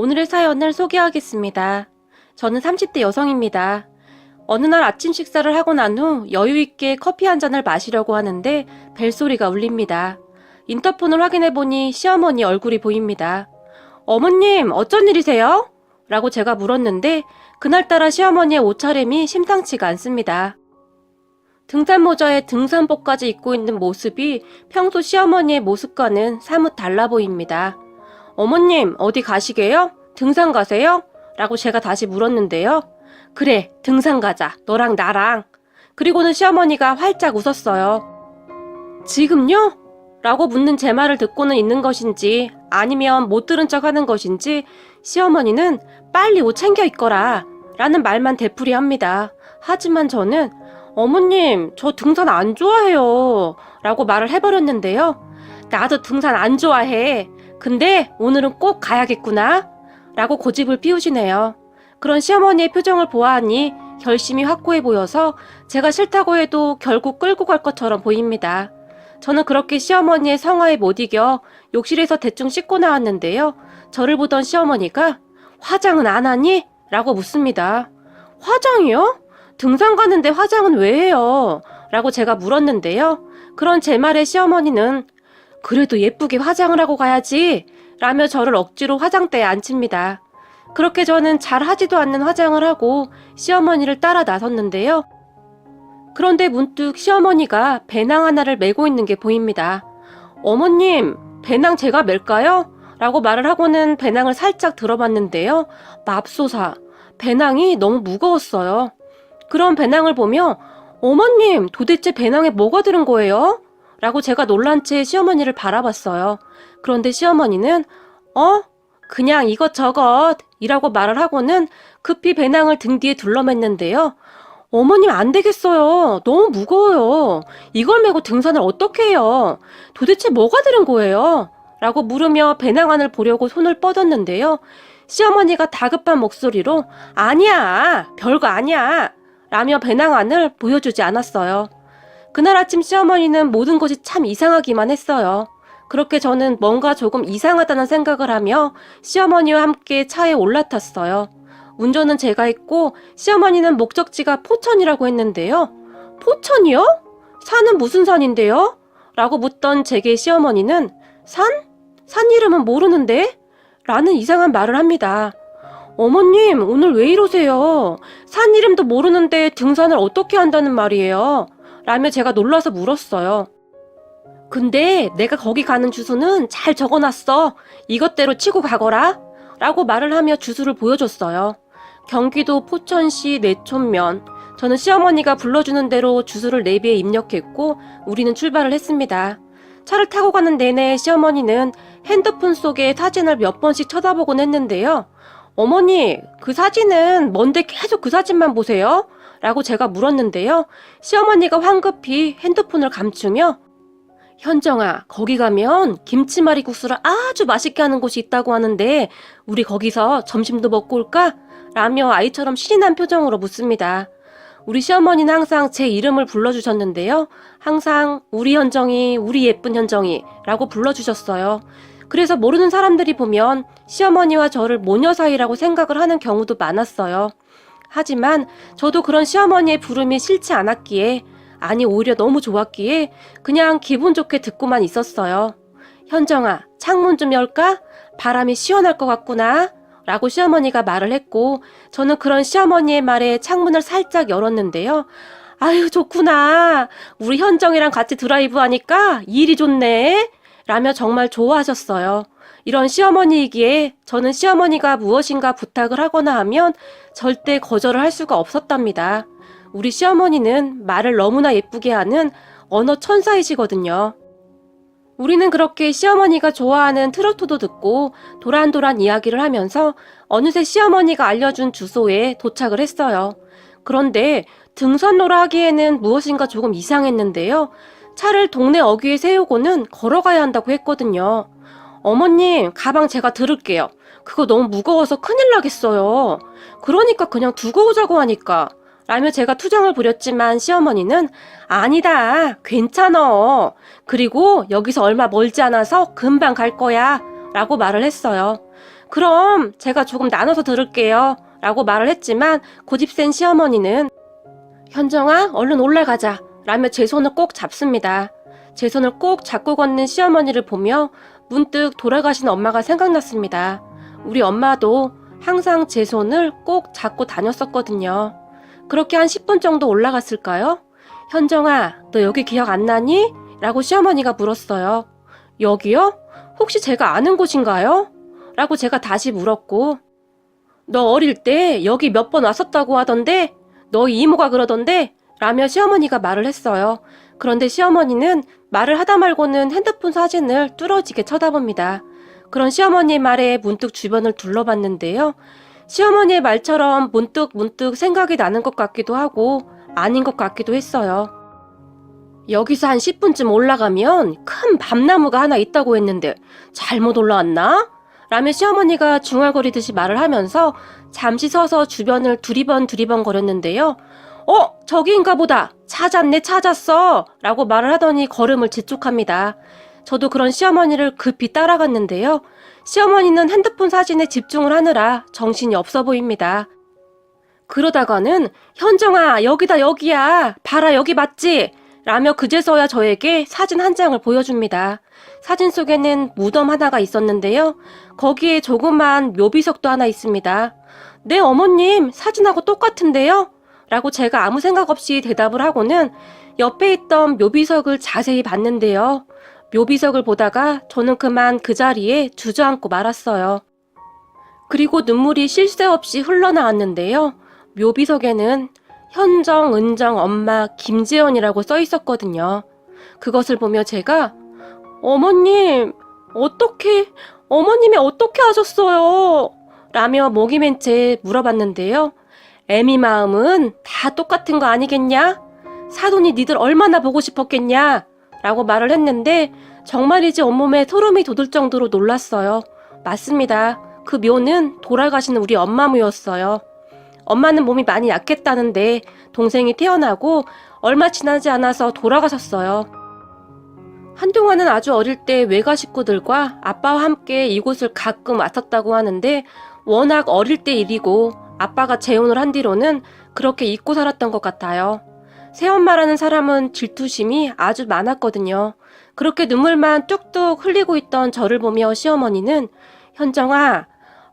오늘의 사연을 소개하겠습니다. 저는 30대 여성입니다. 어느 날 아침 식사를 하고 난 후 여유있게 커피 한 잔을 마시려고 하는데 벨소리가 울립니다. 인터폰을 확인해보니 시어머니 얼굴이 보입니다. 어머님, 어쩐 일이세요? 라고 제가 물었는데 그날따라 시어머니의 옷차림이 심상치가 않습니다. 등산 모자에 등산복까지 입고 있는 모습이 평소 시어머니의 모습과는 사뭇 달라 보입니다. 어머님, 어디 가시게요? 등산 가세요? 라고 제가 다시 물었는데요. 그래, 등산 가자. 너랑 나랑. 그리고는 시어머니가 활짝 웃었어요. 지금요? 라고 묻는 제 말을 듣고는 있는 것인지 아니면 못 들은 척 하는 것인지 시어머니는 빨리 옷 챙겨 입거라 라는 말만 되풀이합니다. 하지만 저는 어머님, 저 등산 안 좋아해요 라고 말을 해버렸는데요. 나도 등산 안 좋아해. 근데 오늘은 꼭 가야겠구나 라고 고집을 피우시네요. 그런 시어머니의 표정을 보아하니 결심이 확고해 보여서 제가 싫다고 해도 결국 끌고 갈 것처럼 보입니다. 저는 그렇게 시어머니의 성화에 못 이겨 욕실에서 대충 씻고 나왔는데요. 저를 보던 시어머니가 화장은 안 하니? 라고 묻습니다. 화장이요? 등산 가는데 화장은 왜 해요? 라고 제가 물었는데요. 그런 제 말에 시어머니는 그래도 예쁘게 화장을 하고 가야지 라며 저를 억지로 화장대에 앉힙니다. 그렇게 저는 잘 하지도 않는 화장을 하고 시어머니를 따라 나섰는데요. 그런데 문득 시어머니가 배낭 하나를 메고 있는 게 보입니다. 어머님, 배낭 제가 멜까요? 라고 말을 하고는 배낭을 살짝 들어봤는데요. 맙소사, 배낭이 너무 무거웠어요. 그런 배낭을 보며 어머님, 도대체 배낭에 뭐가 들은 거예요? 라고 제가 놀란 채 시어머니를 바라봤어요. 그런데 시어머니는 그냥 이것저것 이라고 말을 하고는 급히 배낭을 등 뒤에 둘러맸는데요. 어머님 안 되겠어요. 너무 무거워요. 이걸 메고 등산을 어떻게 해요? 도대체 뭐가 들은 거예요? 라고 물으며 배낭 안을 보려고 손을 뻗었는데요. 시어머니가 다급한 목소리로 아니야, 별거 아니야 라며 배낭 안을 보여주지 않았어요. 그날 아침 시어머니는 모든 것이 참 이상하기만 했어요. 그렇게 저는 뭔가 조금 이상하다는 생각을 하며 시어머니와 함께 차에 올라탔어요. 운전은 제가 했고 시어머니는 목적지가 포천이라고 했는데요. 포천이요? 산은 무슨 산인데요? 라고 묻던 제게 시어머니는 산? 산 이름은 모르는데? 라는 이상한 말을 합니다. 어머님, 오늘 왜 이러세요? 산 이름도 모르는데 등산을 어떻게 한다는 말이에요? 라며 제가 놀라서 물었어요. 근데 내가 거기 가는 주소는 잘 적어놨어. 이것대로 치고 가거라. 라고 말을 하며 주소를 보여줬어요. 경기도 포천시 내촌면. 저는 시어머니가 불러주는 대로 주소를 내비에 입력했고 우리는 출발을 했습니다. 차를 타고 가는 내내 시어머니는 핸드폰 속에 사진을 몇 번씩 쳐다보곤 했는데요. 어머니, 그 사진은 뭔데 계속 그 사진만 보세요? 라고 제가 물었는데요. 시어머니가 황급히 핸드폰을 감추며 현정아, 거기 가면 김치말이국수를 아주 맛있게 하는 곳이 있다고 하는데 우리 거기서 점심도 먹고 올까? 라며 아이처럼 신이 난 표정으로 묻습니다. 우리 시어머니는 항상 제 이름을 불러주셨는데요. 항상 우리 현정이, 우리 예쁜 현정이 라고 불러주셨어요. 그래서 모르는 사람들이 보면 시어머니와 저를 모녀 사이라고 생각을 하는 경우도 많았어요. 하지만 저도 그런 시어머니의 부름이 싫지 않았기에 아니 오히려 너무 좋았기에 그냥 기분 좋게 듣고만 있었어요. 현정아, 창문 좀 열까? 바람이 시원할 것 같구나 라고 시어머니가 말을 했고 저는 그런 시어머니의 말에 창문을 살짝 열었는데요. 아유 좋구나. 우리 현정이랑 같이 드라이브 하니까 일이 좋네 라며 정말 좋아하셨어요. 이런 시어머니이기에 저는 시어머니가 무엇인가 부탁을 하거나 하면 절대 거절을 할 수가 없었답니다. 우리 시어머니는 말을 너무나 예쁘게 하는 언어 천사이시거든요. 우리는 그렇게 시어머니가 좋아하는 트로트도 듣고 도란도란 이야기를 하면서 어느새 시어머니가 알려준 주소에 도착을 했어요. 그런데 등산로라 하기에는 무엇인가 조금 이상했는데요. 차를 동네 어귀에 세우고는 걸어가야 한다고 했거든요. 어머님, 가방 제가 들을게요. 그거 너무 무거워서 큰일 나겠어요. 그러니까 그냥 두고 오자고 하니까. 라며 제가 투정을 부렸지만 시어머니는 아니다, 괜찮어. 그리고 여기서 얼마 멀지 않아서 금방 갈 거야. 라고 말을 했어요. 그럼 제가 조금 나눠서 들을게요. 라고 말을 했지만 고집센 시어머니는 현정아, 얼른 올라가자. 라며 제 손을 꼭 잡습니다. 제 손을 꼭 잡고 걷는 시어머니를 보며 문득 돌아가신 엄마가 생각났습니다. 우리 엄마도 항상 제 손을 꼭 잡고 다녔었거든요. 그렇게 한 10분 정도 올라갔을까요? 현정아, 너 여기 기억 안 나니? 라고 시어머니가 물었어요. 여기요? 혹시 제가 아는 곳인가요? 라고 제가 다시 물었고, 너 어릴 때 여기 몇 번 왔었다고 하던데? 너희 이모가 그러던데? 라며 시어머니가 말을 했어요. 그런데 시어머니는 말을 하다 말고는 핸드폰 사진을 뚫어지게 쳐다봅니다. 그런 시어머니의 말에 문득 주변을 둘러봤는데요. 시어머니의 말처럼 문득 생각이 나는 것 같기도 하고 아닌 것 같기도 했어요. 여기서 한 10분쯤 올라가면 큰 밤나무가 하나 있다고 했는데 잘못 올라왔나? 라며 시어머니가 중얼거리듯이 말을 하면서 잠시 서서 주변을 두리번 거렸는데요. 저기인가 보다. 찾았어. 라고 말을 하더니 걸음을 재촉합니다. 저도 그런 시어머니를 급히 따라갔는데요. 시어머니는 핸드폰 사진에 집중을 하느라 정신이 없어 보입니다. 그러다가는 현정아, 여기다, 여기야. 봐라, 여기 맞지? 라며 그제서야 저에게 사진 한 장을 보여줍니다. 사진 속에는 무덤 하나가 있었는데요. 거기에 조그만 묘비석도 하나 있습니다. 네, 어머님, 사진하고 똑같은데요? 라고 제가 아무 생각 없이 대답을 하고는 옆에 있던 묘비석을 자세히 봤는데요. 묘비석을 보다가 저는 그만 그 자리에 주저앉고 말았어요. 그리고 눈물이 쉴 새 없이 흘러나왔는데요. 묘비석에는 현정, 은정, 엄마, 김재원이라고 써 있었거든요. 그것을 보며 제가 어머님이 어떻게 하셨어요? 라며 목이 맨 채 물어봤는데요. 애미 마음은 다 똑같은 거 아니겠냐? 사돈이 니들 얼마나 보고 싶었겠냐? 라고 말을 했는데 정말이지 온몸에 소름이 돋을 정도로 놀랐어요. 맞습니다. 그 묘는 돌아가신 우리 엄마 묘였어요. 엄마는 몸이 많이 약했다는데 동생이 태어나고 얼마 지나지 않아서 돌아가셨어요. 한동안은 아주 어릴 때 외가 식구들과 아빠와 함께 이곳을 가끔 왔었다고 하는데 워낙 어릴 때 일이고 아빠가 재혼을 한 뒤로는 그렇게 잊고 살았던 것 같아요. 새엄마라는 사람은 질투심이 아주 많았거든요. 그렇게 눈물만 뚝뚝 흘리고 있던 저를 보며 시어머니는 현정아,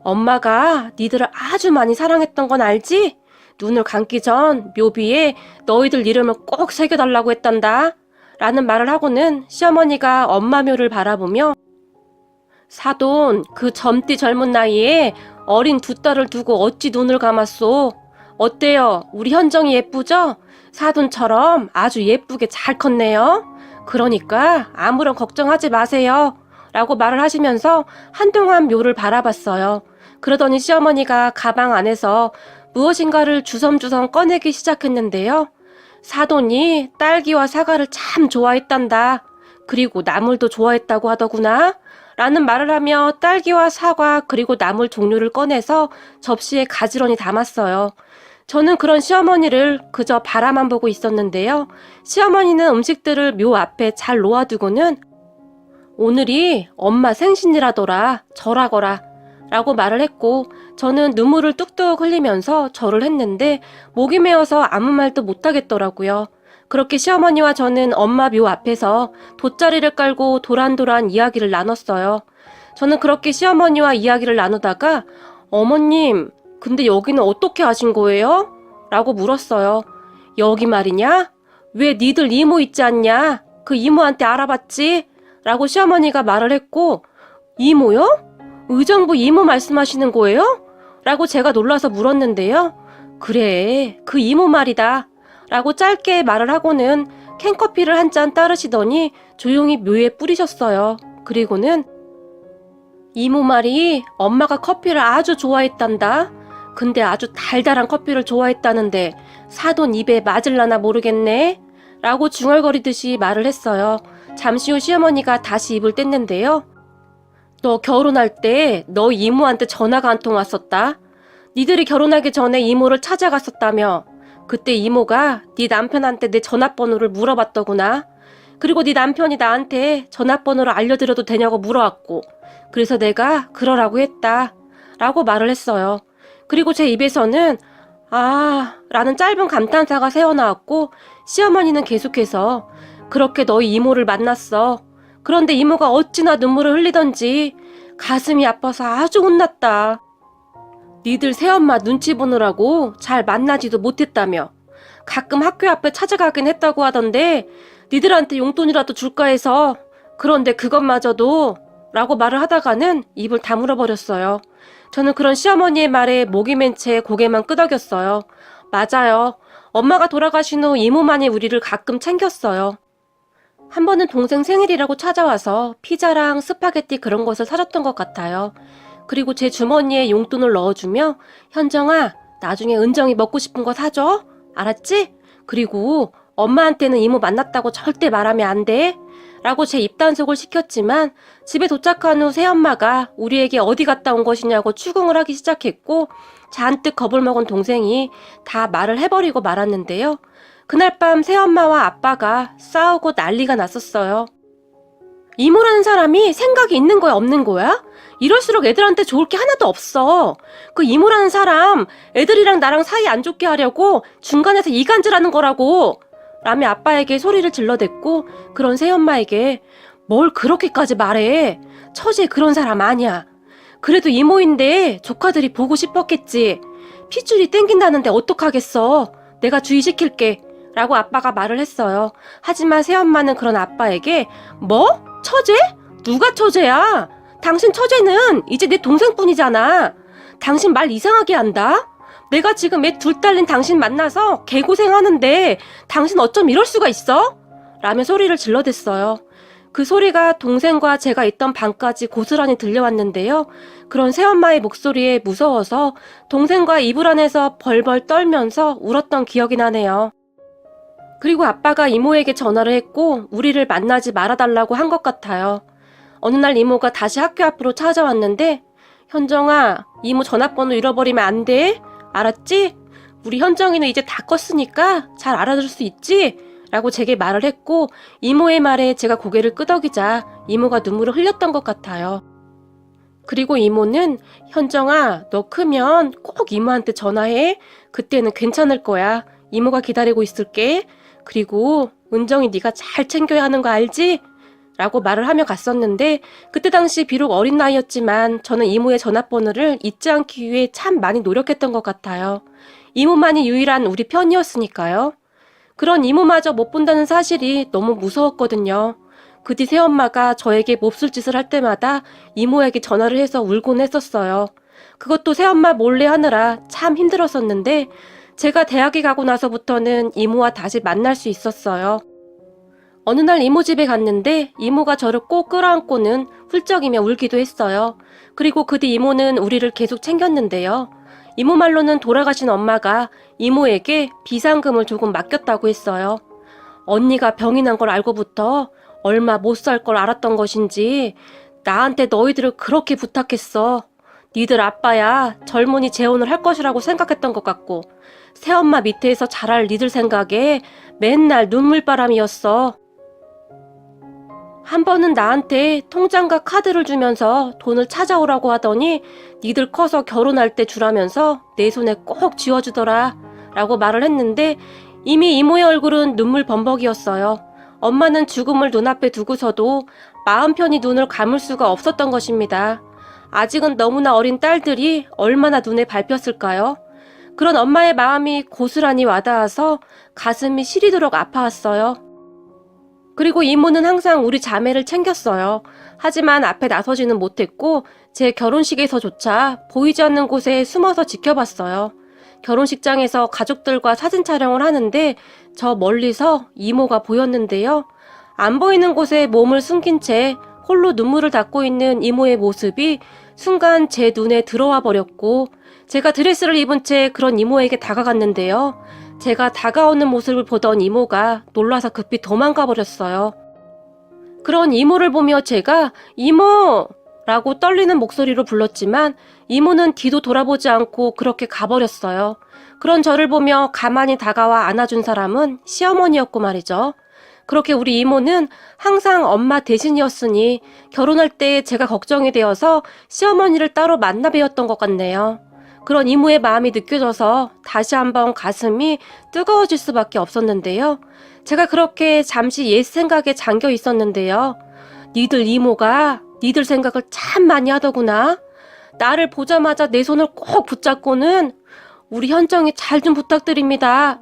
엄마가 니들을 아주 많이 사랑했던 건 알지? 눈을 감기 전 묘비에 너희들 이름을 꼭 새겨달라고 했단다. 라는 말을 하고는 시어머니가 엄마 묘를 바라보며 사돈, 그 젊디 젊은 나이에 어린 두 딸을 두고 어찌 눈을 감았소? 어때요? 우리 현정이 예쁘죠? 사돈처럼 아주 예쁘게 잘 컸네요. 그러니까 아무런 걱정하지 마세요. 라고 말을 하시면서 한동안 묘를 바라봤어요. 그러더니 시어머니가 가방 안에서 무엇인가를 주섬주섬 꺼내기 시작했는데요. 사돈이 딸기와 사과를 참 좋아했단다. 그리고 나물도 좋아했다고 하더구나. 라는 말을 하며 딸기와 사과 그리고 나물 종류를 꺼내서 접시에 가지런히 담았어요. 저는 그런 시어머니를 그저 바라만 보고 있었는데요. 시어머니는 음식들을 묘 앞에 잘 놓아두고는 오늘이 엄마 생신이라더라. 절하거라. 라고 말을 했고 저는 눈물을 뚝뚝 흘리면서 절을 했는데 목이 메어서 아무 말도 못하겠더라고요. 그렇게 시어머니와 저는 엄마 묘 앞에서 돗자리를 깔고 도란도란 이야기를 나눴어요. 저는 그렇게 시어머니와 이야기를 나누다가 어머님, 근데 여기는 어떻게 아신 거예요? 라고 물었어요. 여기 말이냐? 왜 니들 이모 있지 않냐? 그 이모한테 알아봤지? 라고 시어머니가 말을 했고 이모요? 의정부 이모 말씀하시는 거예요? 라고 제가 놀라서 물었는데요. 그래, 그 이모 말이다. 라고 짧게 말을 하고는 캔커피를 한 잔 따르시더니 조용히 묘에 뿌리셨어요. 그리고는 이모 말이 엄마가 커피를 아주 좋아했단다. 근데 아주 달달한 커피를 좋아했다는데 사돈 입에 맞을라나 모르겠네. 라고 중얼거리듯이 말을 했어요. 잠시 후 시어머니가 다시 입을 뗐는데요. 너 결혼할 때 너 이모한테 전화가 한 통 왔었다. 니들이 결혼하기 전에 이모를 찾아갔었다며. 그때 이모가 네 남편한테 내 전화번호를 물어봤더구나. 그리고 네 남편이 나한테 전화번호를 알려드려도 되냐고 물어왔고 그래서 내가 그러라고 했다. 라고 말을 했어요. 그리고 제 입에서는 아 라는 짧은 감탄사가 새어나왔고 시어머니는 계속해서 그렇게 너희 이모를 만났어. 그런데 이모가 어찌나 눈물을 흘리던지 가슴이 아파서 아주 혼났다. 니들 새엄마 눈치 보느라고 잘 만나지도 못했다며. 가끔 학교 앞에 찾아가긴 했다고 하던데 니들한테 용돈이라도 줄까 해서. 그런데 그것마저도 라고 말을 하다가는 입을 다물어 버렸어요. 저는 그런 시어머니의 말에 목이 맨 채 고개만 끄덕였어요. 맞아요. 엄마가 돌아가신 후 이모만이 우리를 가끔 챙겼어요. 한 번은 동생 생일이라고 찾아와서 피자랑 스파게티 그런 것을 사줬던 것 같아요. 그리고 제 주머니에 용돈을 넣어주며 현정아, 나중에 은정이 먹고 싶은 거 사줘. 알았지? 그리고 엄마한테는 이모 만났다고 절대 말하면 안 돼. 라고 제 입단속을 시켰지만 집에 도착한 후 새엄마가 우리에게 어디 갔다 온 것이냐고 추궁을 하기 시작했고 잔뜩 겁을 먹은 동생이 다 말을 해버리고 말았는데요. 그날 밤 새엄마와 아빠가 싸우고 난리가 났었어요. 이모라는 사람이 생각이 있는 거야, 없는 거야? 이럴수록 애들한테 좋을 게 하나도 없어. 그 이모라는 사람 애들이랑 나랑 사이 안 좋게 하려고 중간에서 이간질하는 거라고. 라며 아빠에게 소리를 질러댔고 그런 새엄마에게 뭘 그렇게까지 말해. 처제 그런 사람 아니야. 그래도 이모인데 조카들이 보고 싶었겠지. 핏줄이 땡긴다는데 어떡하겠어. 내가 주의시킬게. 라고 아빠가 말을 했어요. 하지만 새엄마는 그런 아빠에게 뭐? 처제? 누가 처제야? 당신 처제는 이제 내 동생뿐이잖아. 당신 말 이상하게 한다. 내가 지금 애 둘 딸린 당신 만나서 개고생하는데 당신 어쩜 이럴 수가 있어? 라며 소리를 질러댔어요. 그 소리가 동생과 제가 있던 방까지 고스란히 들려왔는데요. 그런 새엄마의 목소리에 무서워서 동생과 이불 안에서 벌벌 떨면서 울었던 기억이 나네요. 그리고 아빠가 이모에게 전화를 했고 우리를 만나지 말아달라고 한 것 같아요. 어느 날 이모가 다시 학교 앞으로 찾아왔는데 현정아, 이모 전화번호 잃어버리면 안 돼. 알았지? 우리 현정이는 이제 다 컸으니까 잘 알아들 수 있지? 라고 제게 말을 했고 이모의 말에 제가 고개를 끄덕이자 이모가 눈물을 흘렸던 것 같아요. 그리고 이모는 현정아, 너 크면 꼭 이모한테 전화해. 그때는 괜찮을 거야. 이모가 기다리고 있을게. 그리고 은정이 네가 잘 챙겨야 하는 거 알지? 라고 말을 하며 갔었는데 그때 당시 비록 어린 나이였지만 저는 이모의 전화번호를 잊지 않기 위해 참 많이 노력했던 것 같아요. 이모만이 유일한 우리 편이었으니까요. 그런 이모마저 못 본다는 사실이 너무 무서웠거든요. 그 뒤 새엄마가 저에게 몹쓸 짓을 할 때마다 이모에게 전화를 해서 울곤 했었어요. 그것도 새엄마 몰래 하느라 참 힘들었었는데 제가 대학에 가고 나서부터는 이모와 다시 만날 수 있었어요. 어느 날 이모 집에 갔는데 이모가 저를 꼭 끌어안고는 훌쩍이며 울기도 했어요. 그리고 그 뒤 이모는 우리를 계속 챙겼는데요. 이모 말로는 돌아가신 엄마가 이모에게 비상금을 조금 맡겼다고 했어요. 언니가 병이 난 걸 알고부터 얼마 못 살 걸 알았던 것인지 나한테 너희들을 그렇게 부탁했어. 니들 아빠야 젊은이 재혼을 할 것이라고 생각했던 것 같고 새엄마 밑에서 자랄 니들 생각에 맨날 눈물바람이었어. 한 번은 나한테 통장과 카드를 주면서 돈을 찾아오라고 하더니 니들 커서 결혼할 때 주라면서 내 손에 꼭 쥐어주더라 라고 말을 했는데 이미 이모의 얼굴은 눈물 범벅이었어요. 엄마는 죽음을 눈앞에 두고서도 마음 편히 눈을 감을 수가 없었던 것입니다. 아직은 너무나 어린 딸들이 얼마나 눈에 밟혔을까요? 그런 엄마의 마음이 고스란히 와닿아서 가슴이 시리도록 아파왔어요. 그리고 이모는 항상 우리 자매를 챙겼어요. 하지만 앞에 나서지는 못했고 제 결혼식에서조차 보이지 않는 곳에 숨어서 지켜봤어요. 결혼식장에서 가족들과 사진 촬영을 하는데 저 멀리서 이모가 보였는데요. 안 보이는 곳에 몸을 숨긴 채 홀로 눈물을 닦고 있는 이모의 모습이 순간 제 눈에 들어와 버렸고 제가 드레스를 입은 채 그런 이모에게 다가갔는데요. 제가 다가오는 모습을 보던 이모가 놀라서 급히 도망가 버렸어요. 그런 이모를 보며 제가 이모! 라고 떨리는 목소리로 불렀지만 이모는 뒤도 돌아보지 않고 그렇게 가버렸어요. 그런 저를 보며 가만히 다가와 안아준 사람은 시어머니였고 말이죠. 그렇게 우리 이모는 항상 엄마 대신이었으니 결혼할 때 제가 걱정이 되어서 시어머니를 따로 만나 뵈었던 것 같네요. 그런 이모의 마음이 느껴져서 다시 한번 가슴이 뜨거워질 수밖에 없었는데요. 제가 그렇게 잠시 옛 생각에 잠겨 있었는데요. 니들 이모가 니들 생각을 참 많이 하더구나. 나를 보자마자 내 손을 꼭 붙잡고는 우리 현정이 잘 좀 부탁드립니다.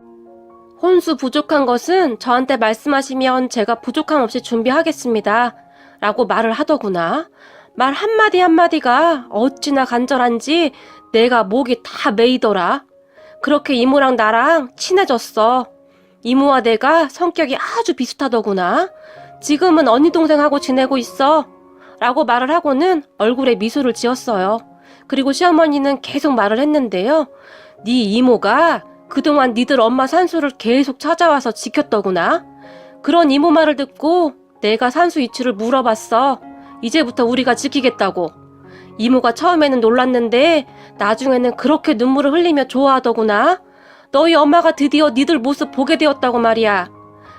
혼수 부족한 것은 저한테 말씀하시면 제가 부족함 없이 준비하겠습니다. 라고 말을 하더구나. 말 한마디 한마디가 어찌나 간절한지 내가 목이 다 메이더라. 그렇게 이모랑 나랑 친해졌어. 이모와 내가 성격이 아주 비슷하더구나. 지금은 언니 동생하고 지내고 있어. 라고 말을 하고는 얼굴에 미소를 지었어요. 그리고 시어머니는 계속 말을 했는데요. 네 이모가 그동안 니들 엄마 산수를 계속 찾아와서 지켰더구나. 그런 이모 말을 듣고 내가 산수 이치를 물어봤어. 이제부터 우리가 지키겠다고. 이모가 처음에는 놀랐는데 나중에는 그렇게 눈물을 흘리며 좋아하더구나. 너희 엄마가 드디어 니들 모습 보게 되었다고 말이야.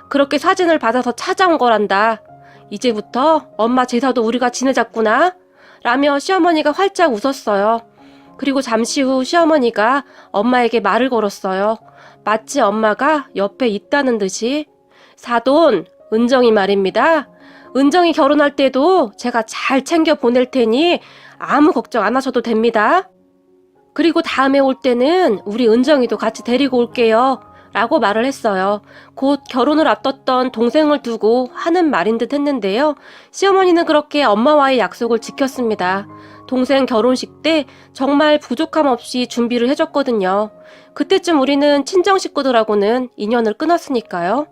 그렇게 사진을 받아서 찾아온 거란다. 이제부터 엄마 제사도 우리가 지내자꾸나. 라며 시어머니가 활짝 웃었어요. 그리고 잠시 후 시어머니가 엄마에게 말을 걸었어요. 마치 엄마가 옆에 있다는 듯이. 사돈, 은정이 말입니다. 은정이 결혼할 때도 제가 잘 챙겨 보낼 테니 아무 걱정 안 하셔도 됩니다. 그리고 다음에 올 때는 우리 은정이도 같이 데리고 올게요. 라고 말을 했어요. 곧 결혼을 앞뒀던 동생을 두고 하는 말인 듯 했는데요. 시어머니는 그렇게 엄마와의 약속을 지켰습니다. 동생 결혼식 때 정말 부족함 없이 준비를 해줬거든요. 그때쯤 우리는 친정 식구들하고는 인연을 끊었으니까요.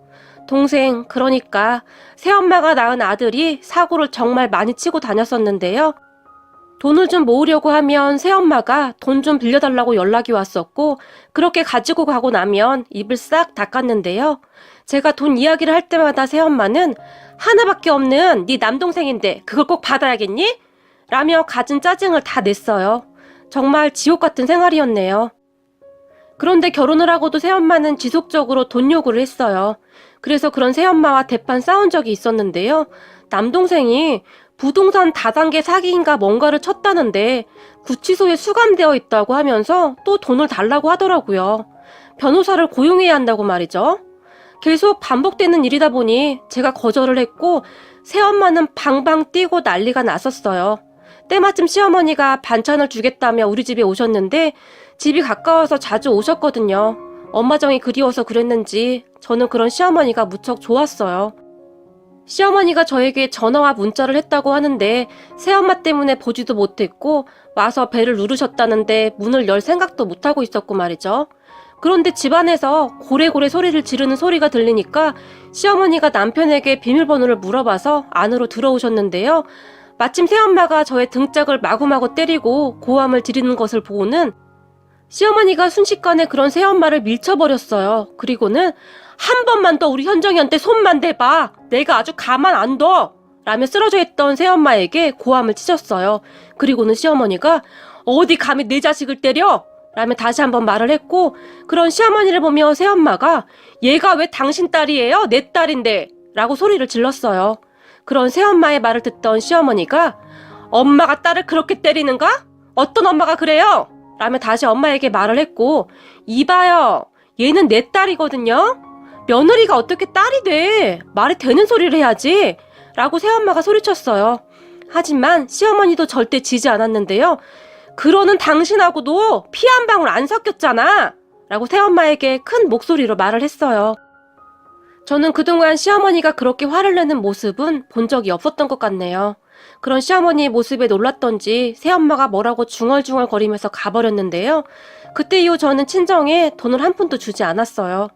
동생, 그러니까 새엄마가 낳은 아들이 사고를 정말 많이 치고 다녔었는데요. 돈을 좀 모으려고 하면 새엄마가 돈 좀 빌려달라고 연락이 왔었고 그렇게 가지고 가고 나면 입을 싹 닦았는데요. 제가 돈 이야기를 할 때마다 새엄마는 하나밖에 없는 네 남동생인데 그걸 꼭 받아야겠니? 라며 갖은 짜증을 다 냈어요. 정말 지옥 같은 생활이었네요. 그런데 결혼을 하고도 새엄마는 지속적으로 돈 요구를 했어요. 그래서 그런 새엄마와 대판 싸운 적이 있었는데요. 남동생이 부동산 다단계 사기인가 뭔가를 쳤다는데 구치소에 수감되어 있다고 하면서 또 돈을 달라고 하더라고요. 변호사를 고용해야 한다고 말이죠. 계속 반복되는 일이다 보니 제가 거절을 했고 새엄마는 방방 뛰고 난리가 났었어요. 때마침 시어머니가 반찬을 주겠다며 우리 집에 오셨는데 집이 가까워서 자주 오셨거든요. 엄마 정이 그리워서 그랬는지 저는 그런 시어머니가 무척 좋았어요. 시어머니가 저에게 전화와 문자를 했다고 하는데 새엄마 때문에 보지도 못했고 와서 배를 누르셨다는데 문을 열 생각도 못하고 있었고 말이죠. 그런데 집안에서 고래고래 소리를 지르는 소리가 들리니까 시어머니가 남편에게 비밀번호를 물어봐서 안으로 들어오셨는데요. 마침 새엄마가 저의 등짝을 마구마구 때리고 고함을 지르는 것을 보고는 시어머니가 순식간에 그런 새엄마를 밀쳐버렸어요. 그리고는 한 번만 더 우리 현정이한테 손만 대봐. 내가 아주 가만 안 둬. 라며 쓰러져 있던 새엄마에게 고함을 치셨어요. 그리고는 시어머니가 어디 감히 내 자식을 때려? 라며 다시 한번 말을 했고 그런 시어머니를 보며 새엄마가 얘가 왜 당신 딸이에요? 내 딸인데. 라고 소리를 질렀어요. 그런 새엄마의 말을 듣던 시어머니가 엄마가 딸을 그렇게 때리는가? 어떤 엄마가 그래요? 라며 다시 엄마에게 말을 했고 이봐요. 얘는 내 딸이거든요. 며느리가 어떻게 딸이 돼? 말이 되는 소리를 해야지. 라고 새엄마가 소리쳤어요. 하지만 시어머니도 절대 지지 않았는데요. 그러는 당신하고도 피 한 방울 안 섞였잖아. 라고 새엄마에게 큰 목소리로 말을 했어요. 저는 그동안 시어머니가 그렇게 화를 내는 모습은 본 적이 없었던 것 같네요. 그런 시어머니의 모습에 놀랐던지 새엄마가 뭐라고 중얼중얼 거리면서 가버렸는데요. 그때 이후 저는 친정에 돈을 한 푼도 주지 않았어요.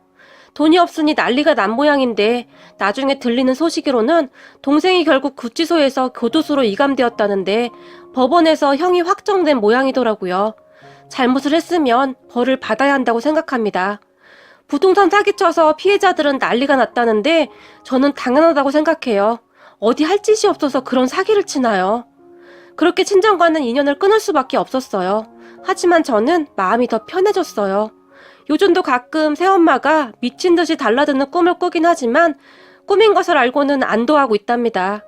돈이 없으니 난리가 난 모양인데 나중에 들리는 소식으로는 동생이 결국 구치소에서 교도소로 이감되었다는데 법원에서 형이 확정된 모양이더라고요. 잘못을 했으면 벌을 받아야 한다고 생각합니다. 부동산 사기쳐서 피해자들은 난리가 났다는데 저는 당연하다고 생각해요. 어디 할 짓이 없어서 그런 사기를 치나요? 그렇게 친정과는 인연을 끊을 수밖에 없었어요. 하지만 저는 마음이 더 편해졌어요. 요즘도 가끔 새엄마가 미친 듯이 달라드는 꿈을 꾸긴 하지만 꿈인 것을 알고는 안도하고 있답니다.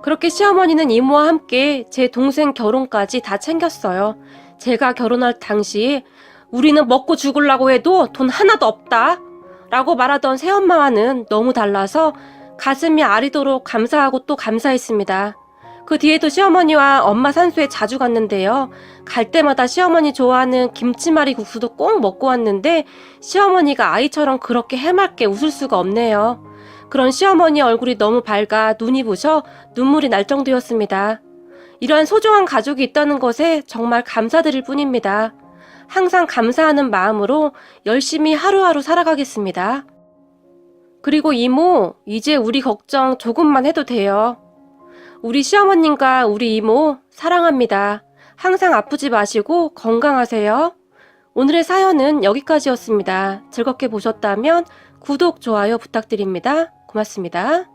그렇게 시어머니는 이모와 함께 제 동생 결혼까지 다 챙겼어요. 제가 결혼할 당시에 우리는 먹고 죽으려고 해도 돈 하나도 없다 라고 말하던 새엄마와는 너무 달라서 가슴이 아리도록 감사하고 또 감사했습니다. 그 뒤에도 시어머니와 엄마 산소에 자주 갔는데요. 갈 때마다 시어머니 좋아하는 김치말이 국수도 꼭 먹고 왔는데 시어머니가 아이처럼 그렇게 해맑게 웃을 수가 없네요. 그런 시어머니 얼굴이 너무 밝아 눈이 부셔 눈물이 날 정도였습니다. 이러한 소중한 가족이 있다는 것에 정말 감사드릴 뿐입니다. 항상 감사하는 마음으로 열심히 하루하루 살아가겠습니다. 그리고 이모, 이제 우리 걱정 조금만 해도 돼요. 우리 시어머님과 우리 이모 사랑합니다. 항상 아프지 마시고 건강하세요. 오늘의 사연은 여기까지였습니다. 즐겁게 보셨다면 구독, 좋아요 부탁드립니다. 고맙습니다.